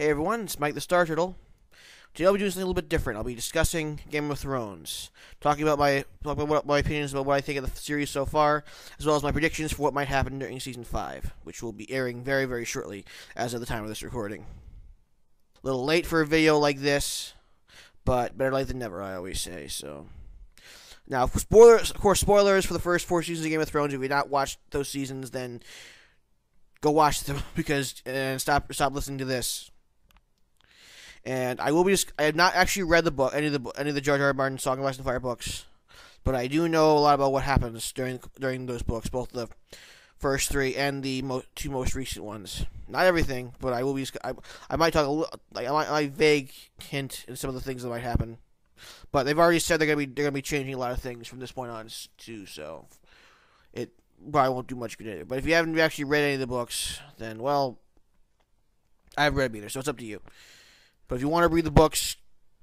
Hey everyone, it's Mike the Star Turtle. Today I'll be doing something a little bit different. I'll be discussing Game of Thrones, talking about my opinions about what I think of the series so far, as well as my predictions for what might happen during Season 5, which will be airing very, very shortly as of the time of this recording. A little late for a video like this, but better late than never, I always say, so... Now, spoilers for the first 4 seasons of Game of Thrones. If you've not watched those seasons, then go watch them and stop listening to this. And I have not actually read the book, any of the George R. R. Martin Song of Ice and Fire books, but I do know a lot about what happens during those books, both the first 3 and the 2 most recent ones. Not everything, but I might talk a little, I might vague hint in some of the things that might happen. But they've already said they're gonna be changing a lot of things from this point on too, so it probably won't do much good either. But if you haven't actually read any of the books, then well, I haven't read them either, so it's up to you. But if you want to read the books,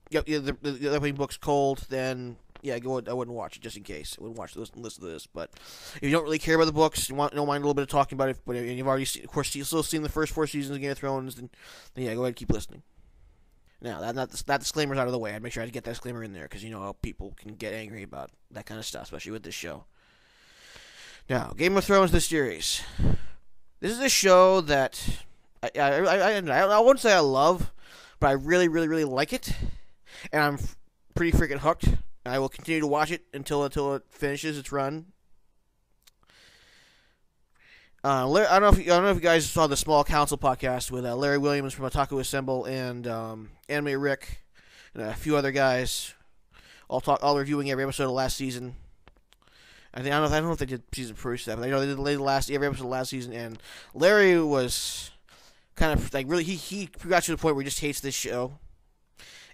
the opening books cold, then yeah, I wouldn't watch it just in case. I wouldn't listen to this. But if you don't really care about the books, don't mind a little bit of talking about it, but you've already seen, of course, still seen the first 4 seasons of Game of Thrones, then yeah, go ahead and keep listening. Now, that disclaimer's out of the way. I'd make sure I get that disclaimer in there, because you know how people can get angry about that kind of stuff, especially with this show. Now, Game of Thrones, the series. This is a show that I wouldn't say I love, but I really, really, really like it, and I'm pretty freaking hooked. And I will continue to watch it until it finishes its run. I don't know if you guys saw the Small Council podcast with Larry Williams from Otaku Assemble and Anime Rick and a few other guys, all reviewing every episode of last season. I don't know if they did season proof stuff, but I know they did every episode of last season, and Larry was kind of like really he got to the point where he just hates this show,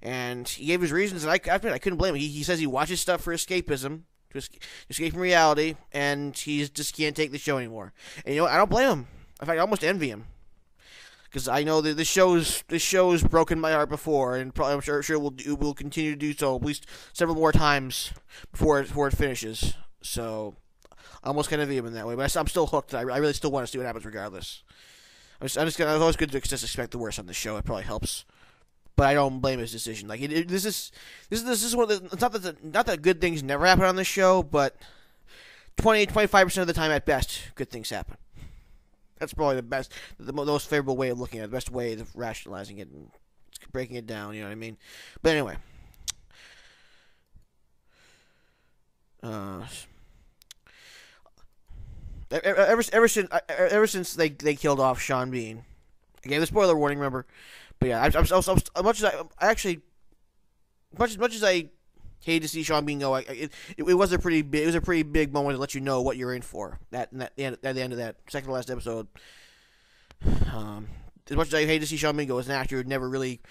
and he gave his reasons, and I couldn't blame him. He says he watches stuff for escapism, to escape from reality, and he just can't take the show anymore. And you know what? I don't blame him. In fact, I almost envy him, because I know that this show's broken my heart before, and probably I'm sure it will continue to do so at least several more times before it finishes. So I almost kind of envy him in that way, but I'm still hooked. I really still want to see what happens regardless. It's always good to just expect the worst on the show. It probably helps, but I don't blame his decision. Like this is one of the, it's not that good things never happen on this show, but 25% of the time at best, good things happen. That's probably the most favorable way of looking at it, the best way of rationalizing it and breaking it down. You know what I mean? But anyway. Ever since they killed off Sean Bean, I gave the spoiler warning. Remember, but yeah, much as I hated to see Sean Bean go, it was a pretty big moment to let you know what you're in for. At the end of that second to last episode, as much as I hate to see Sean Bean go as an actor who never really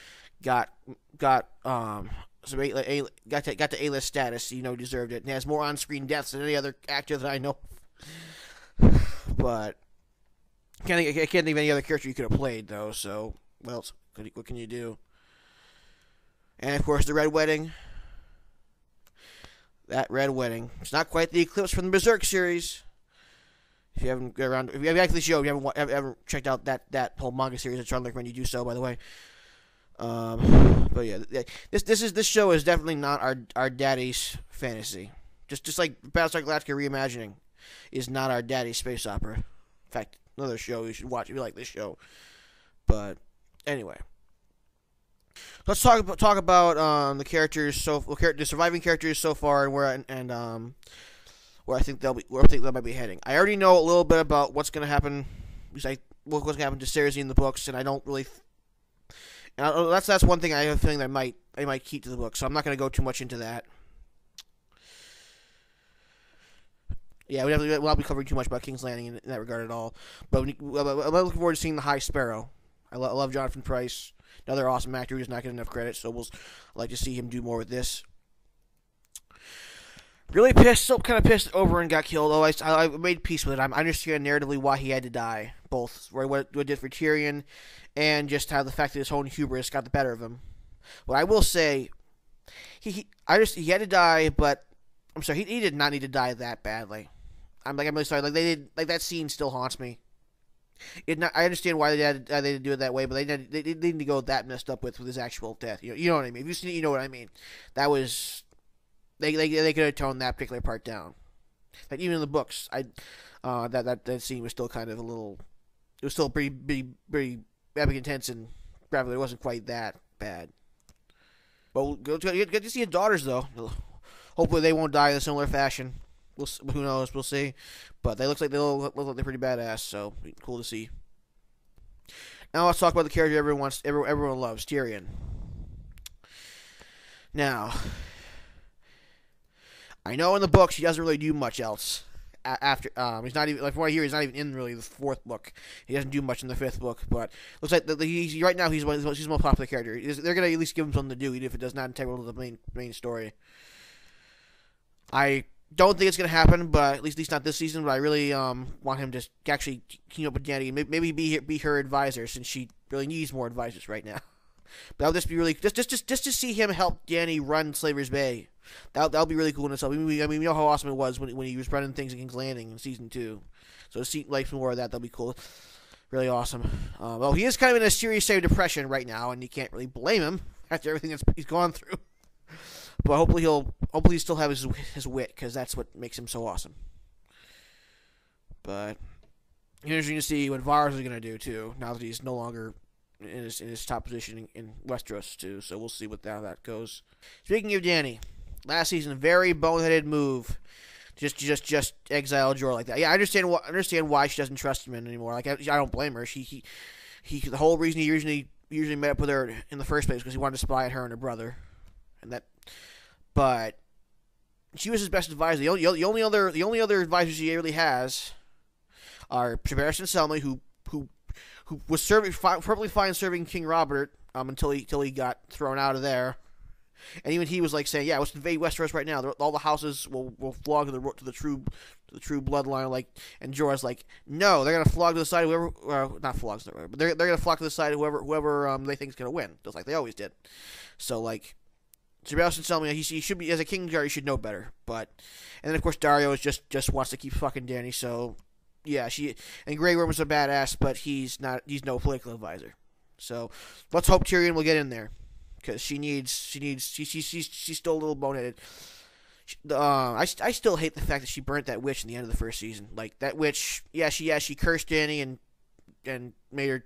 got to A-list status, deserved it, and has more on-screen deaths than any other actor that I know. But I can't think of any other character you could have played, though. So, what can you do? And of course, the Red Wedding. That Red Wedding. It's not quite the Eclipse from the Berserk series. If you haven't checked out that whole manga series, I try to recommend you do so. By the way. But yeah, this show is definitely not our daddy's fantasy. Just like Battlestar Galactica reimagining is not our daddy's space opera. In fact, another show you should watch if you like this show. But anyway, let's talk about the characters the surviving characters so far, and where I think they might be heading. I already know a little bit about what's going to happen. What's going to happen to Cersei in the books, and I don't really. And that's one thing I have a feeling that I might keep to the book, so I'm not going to go too much into that. Yeah, we'll not be covering too much about King's Landing in that regard at all. But I'm looking forward to seeing the High Sparrow. I love Jonathan Pryce, another awesome actor who's not getting enough credit, so I'd like to see him do more with this. Really still kind of pissed over and got killed. I made peace with it. I understand narratively why he had to die, both what it did for Tyrion and just how the fact that his own hubris got the better of him. What I will say, he had to die, but I'm sorry, he did not need to die that badly. I'm really sorry. That scene still haunts me. I understand why they didn't do it that way, but they didn't go that messed up with his actual death. You know what I mean? If you've seen it, you know what I mean. That was they could have toned that particular part down. Like even in the books, that scene was still kind of a little. It was still pretty epic, intense, and graphically it wasn't quite that bad. But we'll get to see his daughters though. Hopefully they won't die in a similar fashion. Who knows? We'll see. But they look like they're pretty badass. So cool to see. Now let's talk about the character everyone loves, Tyrion. Now, I know in the books he doesn't really do much else. After he's not even, like, from what I hear, he's not even in really the fourth book. He doesn't do much in the fifth book, but looks like right now he's the most popular character. They're gonna at least give him something to do, even if it does not integral to the main story. I don't think it's gonna happen, but at least not this season. But I really want him to actually team up with Dany and maybe be her advisor, since she really needs more advisors right now. But that'll just be really just to see him help Dany run Slaver's Bay. That'll be really cool in itself. I mean, we know how awesome it was when he was running things in King's Landing in season 2. So to see like more of that'll be cool. Really awesome. Well, he is kind of in a serious state of depression right now, and you can't really blame him after everything he's gone through. But hopefully he'll still have his wit, because that's what makes him so awesome. But interesting to see what Varys is going to do too, now that he's no longer in his top position in Westeros too. So we'll see how that goes. Speaking of Dany, last season, very boneheaded move. Just exile Jorah like that. Yeah, I understand why she doesn't trust him anymore. Like I don't blame her. He the whole reason he usually met up with her in the first place because he wanted to spy on her and her brother, but she was his best advisor. The only other advisors he really has are Jaehaerys and Selmy, who was perfectly fine serving King Robert until he got thrown out of there. And even he was like saying, "Yeah, let's invade Westeros right now. All the houses will flog to the true bloodline." Like, and Jorah's like, "No, they're gonna flog to the side of whoever, not flogs, but they're gonna flock to the side of whoever they think is gonna win, just like they always did." So like, Sebastian telling me he should be, as a king, he should know better. And then of course Dario is just wants to keep fucking Dany. So yeah, and Grey Worm is a badass, but he's no political advisor. So let's hope Tyrion will get in there. Because she's still a little boneheaded. I still hate the fact that she burnt that witch in the end of the first season. Like that witch, she cursed Dany and made her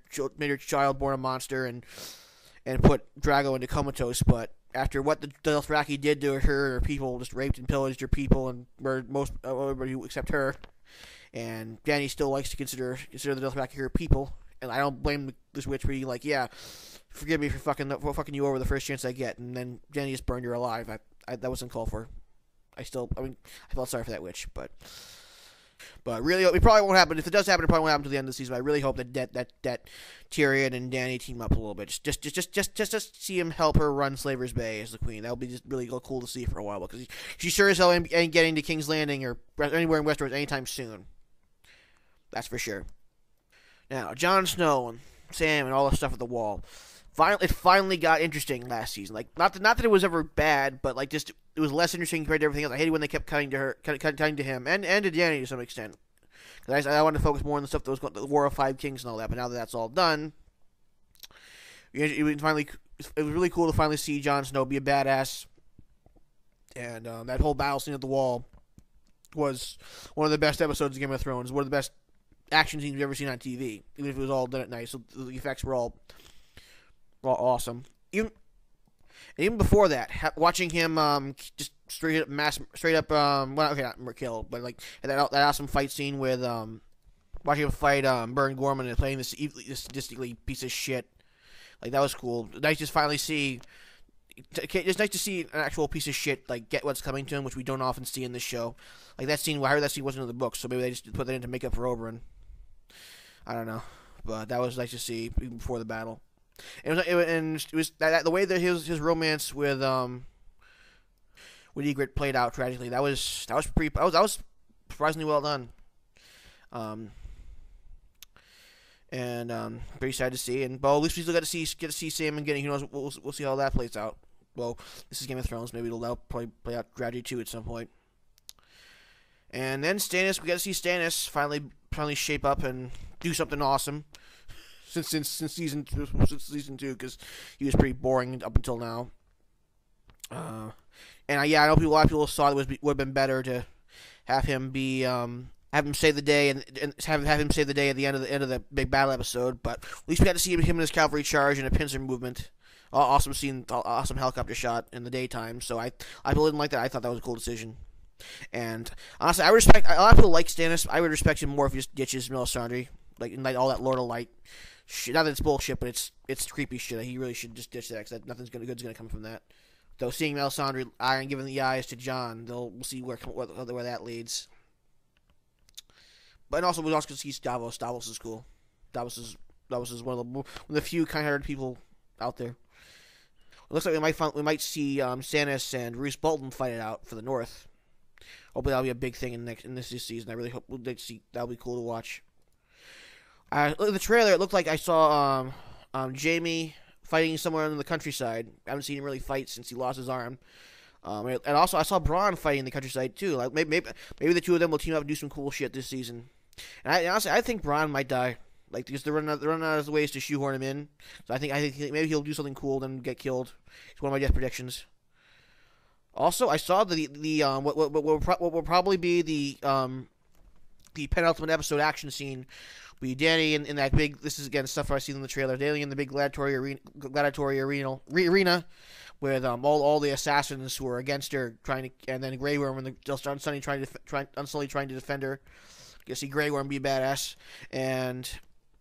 child born a monster and put Drago into comatose. But after what the Dothraki did to her people, just raped and pillaged her people and murdered everybody except her. And Dany still likes to consider the Dothraki her people. And I don't blame this witch for being like, yeah, forgive me for fucking you over the first chance I get. And then Dany just burned her alive. That wasn't called for. I felt sorry for that witch, but really, it probably won't happen. If it does happen, it probably won't happen to the end of the season. But I really hope that Tyrion and Dany team up a little bit, just to see him help her run Slaver's Bay as the queen. That would be just really cool to see for a while, because she sure as hell ain't getting to King's Landing or anywhere in Westeros anytime soon. That's for sure. Now, Jon Snow and Sam and all the stuff at the Wall. It finally got interesting last season. Like, not that it was ever bad, but like just it was less interesting compared to everything else. I hated when they kept cutting to him and to Dany to some extent. Because I wanted to focus more on the stuff that was going, the War of Five Kings and all that. But now that that's all done, it was really cool to finally see Jon Snow be a badass. And that whole battle scene at the Wall was one of the best episodes of Game of Thrones. One of the best action scenes we've ever seen on TV, even if it was all done at night. So the effects were all awesome. Even before that, watching him just straight up not kill, but like that awesome fight scene with watching him fight Baron Gorman and playing this sadistically piece of shit, like that was cool. Nice to finally see. It's nice to see an actual piece of shit like get what's coming to him, which we don't often see in this show. Like that scene, I heard that scene wasn't in the book, so maybe they just put that in to make up for Oberyn. I don't know, but that was nice to see even before the battle. It was the way that his romance with Ygritte played out tragically. That was surprisingly well done. Pretty sad to see. And at least we still get to see Sam and getting. Who knows? We'll see how that plays out. Well, this is Game of Thrones. Maybe it'll probably play out gradually too at some point. And then Stannis, we got to see Stannis finally finally shape up and do something awesome since season 2, because he was pretty boring up until now. And yeah, I know a lot of people thought it would have been better to have him be have him save the day and have him save the day at the end of the big battle episode. But at least we got to see him in his cavalry charge and a pincer movement. Awesome scene, awesome helicopter shot in the daytime. So I really didn't like that. I thought that was a cool decision. And honestly, I respect a lot of people like Stannis. I would respect him more if he just ditches Melisandre, like all that Lord of Light shit. Not that it's bullshit, but it's creepy shit. He really should just ditch that, because nothing's good's gonna come from that. Though seeing Melisandre and giving the eyes to Jon, we'll see where that leads. But also we also see Davos. Davos is cool. Davos is one of the few kind-hearted people out there. It looks like we might see Stannis and Roose Bolton fight it out for the North. Hopefully that'll be a big thing in this season. I really hope we'll see. That'll be cool to watch. Look at the trailer. It looked like I saw Jaime fighting somewhere in the countryside. I haven't seen him really fight since he lost his arm. And also I saw Bronn fighting in the countryside too. Like maybe the two of them will team up and do some cool shit this season. And honestly, I think Bronn might die. Like, because they're running out of ways to shoehorn him in. So I think maybe he'll do something cool, then get killed. It's one of my death predictions. Also, I saw what will probably be the penultimate episode action scene. Be Dany in that big. This is again stuff I've seen in the trailer. Dany in the big gladiatory arena with all the assassins who are against her and then Grey Worm and Unsullied trying to defend her. You see Grey Worm be badass, and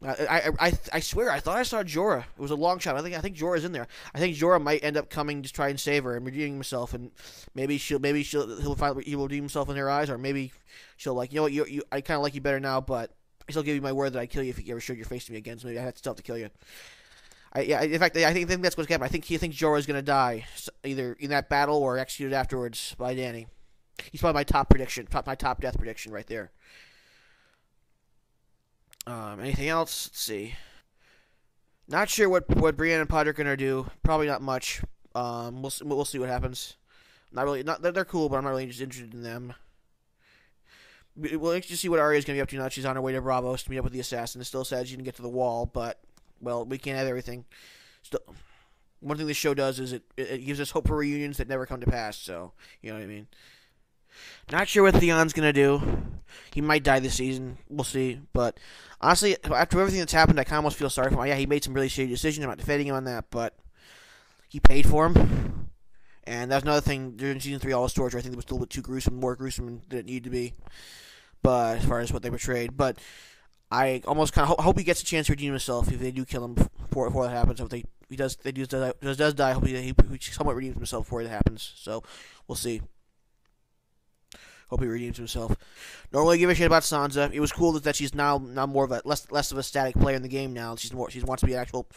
I swear I thought I saw Jorah. It was a long shot. I think Jorah's in there. I think Jorah might end up coming to try and save her and redeeming himself, and maybe he will redeem himself in her eyes, or maybe she'll like, you know what, I kind of like you better now, but I still give you my word that I'd kill you if you ever showed your face to me again. So maybe I still have to kill you. In fact, I think that's what's happening. I think he thinks Jorah's gonna die either in that battle or executed afterwards by Dany. He's probably my top death prediction right there. Anything else? Let's see. Not sure what Brienne and Podrick are gonna do. Probably not much. We'll see what happens. They're cool, but I'm not really just interested in them. We'll just see what Arya's gonna be up to now that she's on her way to Braavos to meet up with the assassin. It still says she didn't get to the wall, but well, we can't have everything. Still, one thing this show does is it gives us hope for reunions that never come to pass. So you know what I mean. Not sure what Theon's gonna do. He might die this season. We'll see. But honestly, after everything that's happened, I kind of almost feel sorry for him. Yeah, he made some really shady decisions. I'm not defending him on that, but he paid for him. And that's another thing during season 3, all his torture. I think it was a little bit too gruesome, more gruesome than it needed to be. But as far as what they portrayed, but I almost kind of hope he gets a chance to redeem himself if they do kill him before that happens. If he does die, I hope he somewhat redeems himself before that happens. So we'll see. Hope he redeems himself. Don't really give a shit about Sansa. It was cool that she's now more of a less of a static player in the game now. She wants to be an actual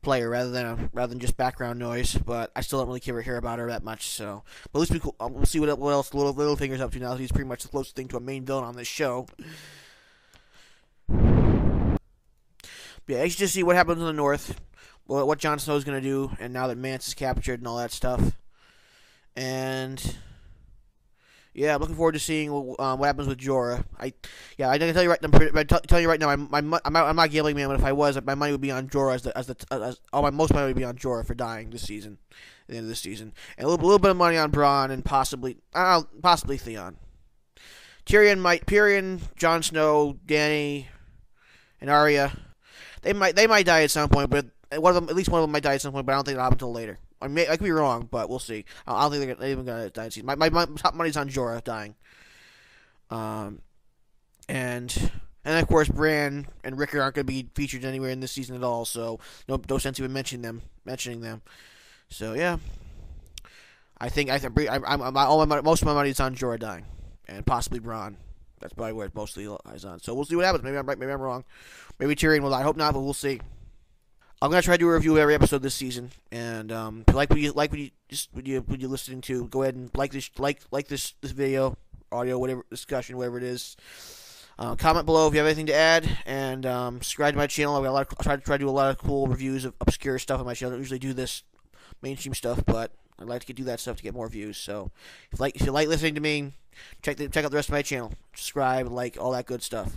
player rather than just background noise. But I still don't really care about her that much. So, but at least we'll see what else Littlefinger's up to now. He's pretty much the closest thing to a main villain on this show. But yeah, I should just see what happens in the North, what Jon Snow's gonna do, and now that Mance is captured and all that stuff, and. Yeah, I'm looking forward to seeing what happens with Jorah. I can tell you right now, I'm not gambling man, but if I was, my money would be on Jorah most money would be on Jorah for dying this season, at the end of this season, and a little bit of money on Bronn and possibly Theon. Tyrion, Jon Snow, Dany, and Arya, they might die at some point, but at least one of them might die at some point, but I don't think it'll happen until later. I could be wrong, but we'll see. I don't think they're even going to die in season. My top money's on Jorah dying. And of course, Bran and Rickard aren't going to be featured anywhere in this season at all, so no sense even mentioning them. So yeah, most of my money is on Jorah dying, and possibly Bronn. That's probably where it mostly lies on. So we'll see what happens. Maybe I'm right. Maybe I'm wrong. Maybe Tyrion will die. I hope not, but we'll see. I'm gonna try to do a review of every episode this season, and if you like what you're listening to, go ahead and like this video, audio, whatever discussion, whatever it is. Comment below if you have anything to add, and subscribe to my channel. I try to do a lot of cool reviews of obscure stuff on my channel. I don't usually do this mainstream stuff, but I'd like to do that stuff to get more views. So if you like listening to me, check out the rest of my channel. Subscribe, like all that good stuff.